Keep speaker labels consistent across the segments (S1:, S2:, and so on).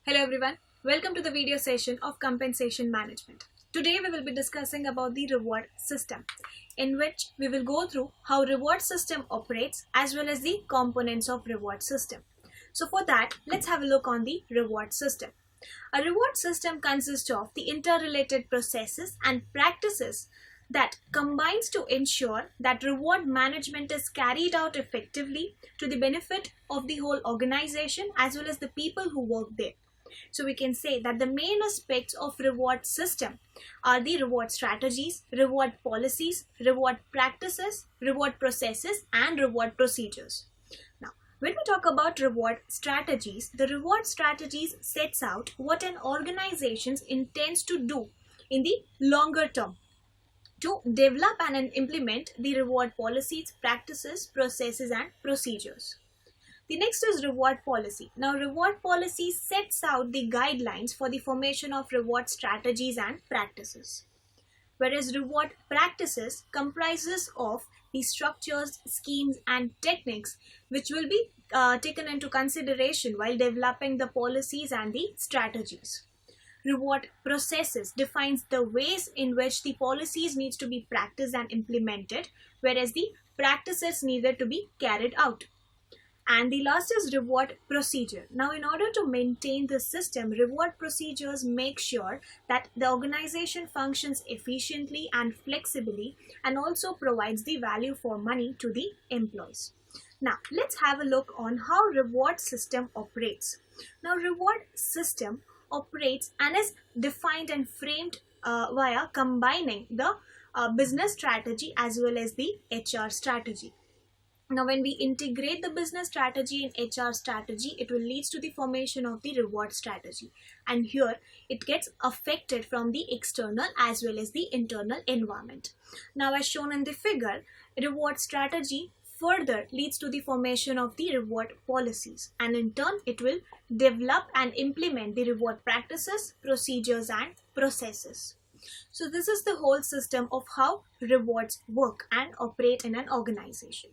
S1: Hello everyone, welcome to the video session of compensation management. Today we will be discussing about the reward system, in which we will go through how reward system operates as well as the components of reward system. So for that, let's have a look on the reward system. A reward system consists of the interrelated processes and practices that combines to ensure that reward management is carried out effectively to the benefit of the whole organization as well as the people who work there. So we can say that the main aspects of reward system are the reward strategies, reward policies, reward practices, reward processes, and reward procedures. Now, when we talk about reward strategies, the reward strategies sets out what an organization intends to do in the longer term to develop and implement the reward policies, practices, processes, and procedures. The next is reward policy. Now, reward policy sets out the guidelines for the formation of reward strategies and practices, whereas reward practices comprises of the structures, schemes, and techniques which will be taken into consideration while developing the policies and the strategies. Reward processes defines the ways in which the policies needs to be practiced and implemented, whereas the practices needed to be carried out. And the last is reward procedure. Now, in order to maintain the system, reward procedures make sure that the organization functions efficiently and flexibly and also provides the value for money to the employees. Now, let's have a look on how reward system operates. Now, reward system operates and is defined and framed via combining the business strategy as well as the HR strategy. Now, when we integrate the business strategy in HR strategy, it will lead to the formation of the reward strategy. And here, it gets affected from the external as well as the internal environment. Now, as shown in the figure, reward strategy further leads to the formation of the reward policies. And in turn, it will develop and implement the reward practices, procedures, and processes. So, this is the whole system of how rewards work and operate in an organization.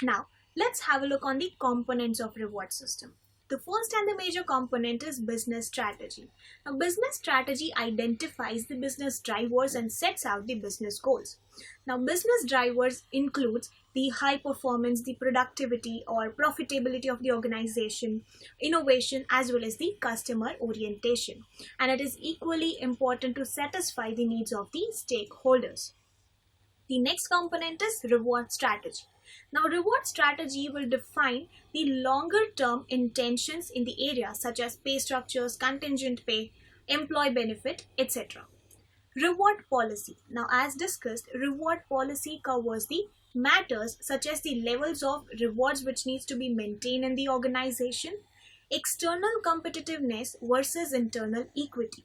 S1: Now, let's have a look on the components of reward system. The first and the major component is business strategy. Now, business strategy identifies the business drivers and sets out the business goals. Now, business drivers includes the high performance, the productivity or profitability of the organization, innovation, as well as the customer orientation. And it is equally important to satisfy the needs of the stakeholders. The next component is reward strategy. Now, reward strategy will define the longer term intentions in the area such as pay structures, contingent pay, employee benefit, etc. Reward policy. Now, as discussed, reward policy covers the matters such as the levels of rewards which needs to be maintained in the organization, external competitiveness versus internal equity.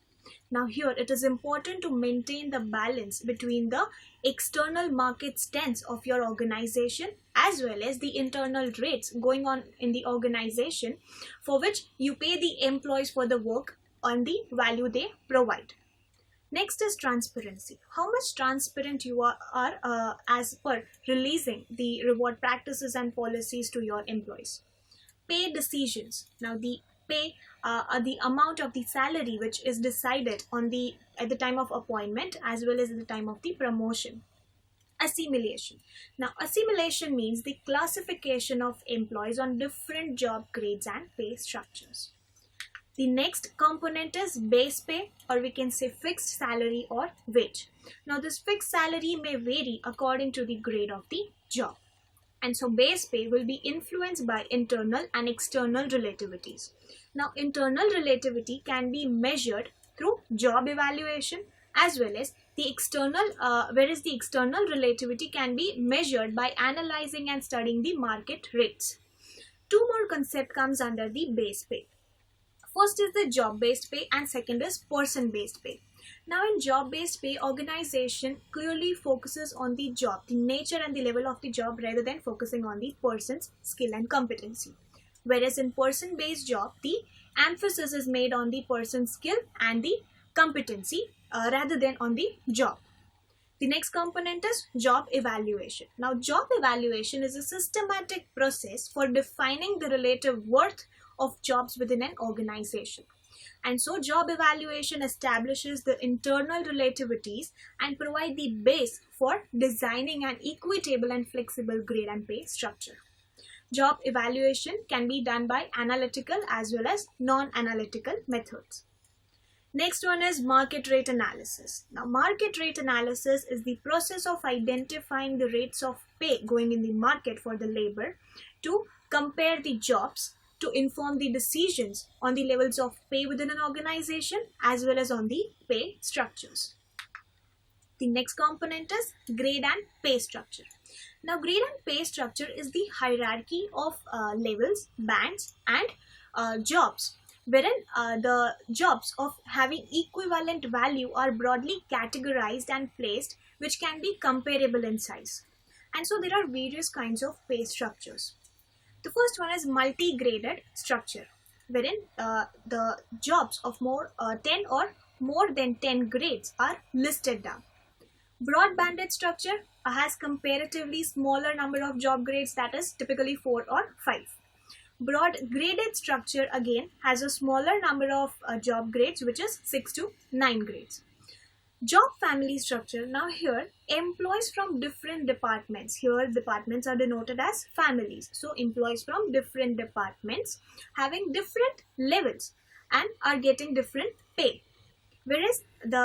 S1: Now, here it is important to maintain the balance between the external market stance of your organization as well as the internal rates going on in the organization for which you pay the employees for the work and the value they provide. Next is transparency. How much transparent you are as per releasing the reward practices and policies to your employees. Pay decisions. Now, the pay the amount of the salary which is decided on at the time of appointment as well as at the time of the promotion. Assimilation. Now, assimilation means the classification of employees on different job grades and pay structures. The next component is base pay, or we can say fixed salary or wage. Now, this fixed salary may vary according to the grade of the job. And so base pay will be influenced by internal and external relativities. Now, internal relativity can be measured through job evaluation as well as the external, whereas the external relativity can be measured by analyzing and studying the market rates. Two more concepts comes under the base pay. First is the job-based pay and second is person-based pay. Now, in job-based pay, organization clearly focuses on the job, the nature and the level of the job rather than focusing on the person's skill and competency. Whereas in person-based job, the emphasis is made on the person's skill and the competency rather than on the job. The next component is job evaluation. Now, job evaluation is a systematic process for defining the relative worth of jobs within an organization. And so job evaluation establishes the internal relativities and provide the base for designing an equitable and flexible grade and pay structure. Job evaluation can be done by analytical as well as non-analytical methods. Next one is market rate analysis. Now, market rate analysis is the process of identifying the rates of pay going in the market for the labor to compare the jobs to inform the decisions on the levels of pay within an organization as well as on the pay structures. The next component is grade and pay structure. Now, grade and pay structure is the hierarchy of levels, bands and jobs, wherein the jobs of having equivalent value are broadly categorized and placed, which can be comparable in size. And so there are various kinds of pay structures. The first one is multi-graded structure, wherein the jobs of 10 or more than 10 grades are listed down. Broad banded structure has comparatively smaller number of job grades, that is typically 4 or 5. Broad graded structure again has a smaller number of job grades, which is 6 to 9 grades. Job family structure, now here employees from different departments, here departments are denoted as families, so employees from different departments having different levels and are getting different pay. Whereas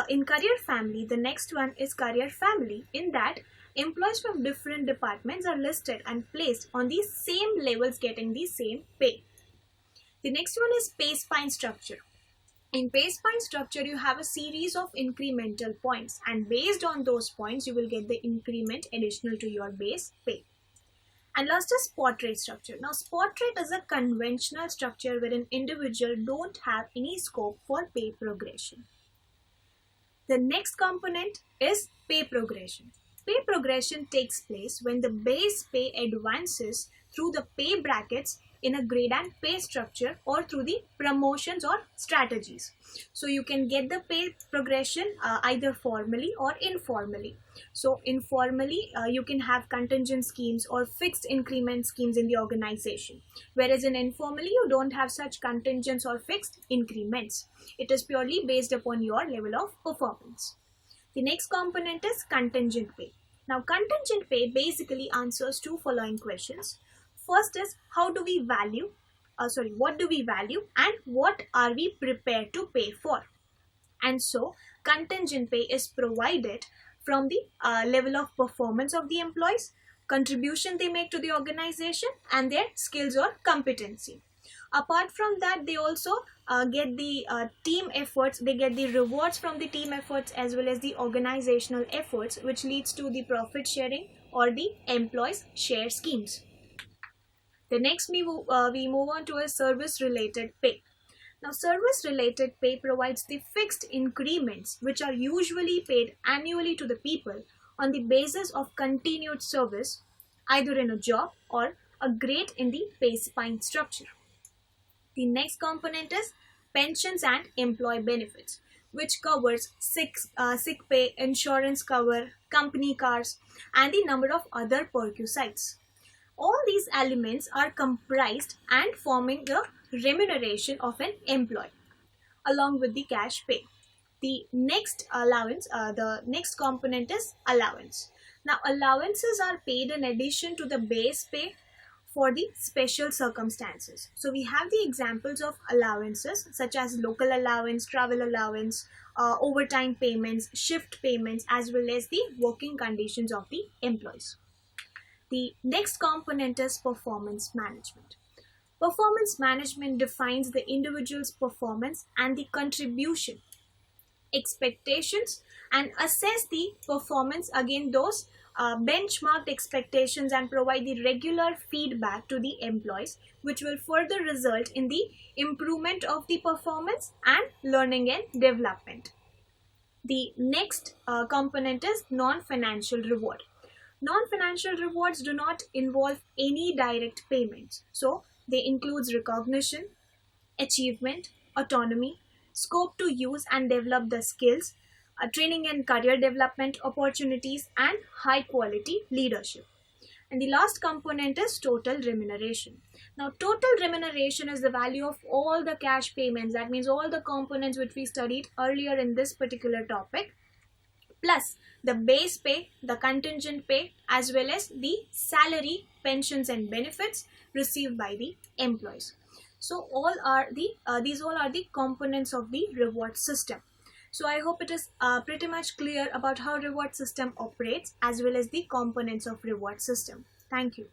S1: in career family, the next one is career family, in that employees from different departments are listed and placed on the same levels getting the same pay. The next one is pay spine structure. In pay spine structure, you have a series of incremental points, and based on those points, you will get the increment additional to your base pay. And last is spot rate structure. Now, spot rate is a conventional structure wherein individuals don't have any scope for pay progression. The next component is pay progression. Pay progression takes place when the base pay advances through the pay brackets in a grade and pay structure or through the promotions or strategies. So you can get the pay progression either formally or informally. So informally, you can have contingent schemes or fixed increment schemes in the organization. Whereas in informally, you don't have such contingents or fixed increments. It is purely based upon your level of performance. The next component is contingent pay. Now, contingent pay basically answers two following questions. First is what do we value and what are we prepared to pay for? And so contingent pay is provided from the level of performance of the employees, contribution they make to the organization, and their skills or competency. Apart from that, they also get the team efforts, they get the rewards from the team efforts as well as the organizational efforts, which leads to the profit sharing or the employees share schemes. The next we move on to a service related pay. Now, service related pay provides the fixed increments which are usually paid annually to the people on the basis of continued service either in a job or a grade in the pay spine structure. The next component is pensions and employee benefits, which covers sick pay, insurance cover, company cars, and the number of other perquisites. All these elements are comprised and forming the remuneration of an employee along with the cash pay. The next component is allowance. Now, allowances are paid in addition to the base pay for the special circumstances. So we have the examples of allowances such as local allowance, travel allowance, overtime payments, shift payments, as well as the working conditions of the employees. The next component is performance management. Performance management defines the individual's performance and the contribution, expectations, and assess the performance against those benchmarked expectations and provide the regular feedback to the employees, which will further result in the improvement of the performance and learning and development. The next component is non-financial reward. Non-financial rewards do not involve any direct payments. So they include recognition, achievement, autonomy, scope to use and develop the skills, training and career development opportunities, and high quality leadership. And the last component is total remuneration. Now, total remuneration is the value of all the cash payments. That means all the components which we studied earlier in this particular topic, plus the base pay, the contingent pay, as well as the salary, pensions and benefits received by the employees. So these all are the components of the reward system. So I hope it is pretty much clear about how reward system operates as well as the components of reward system. Thank you.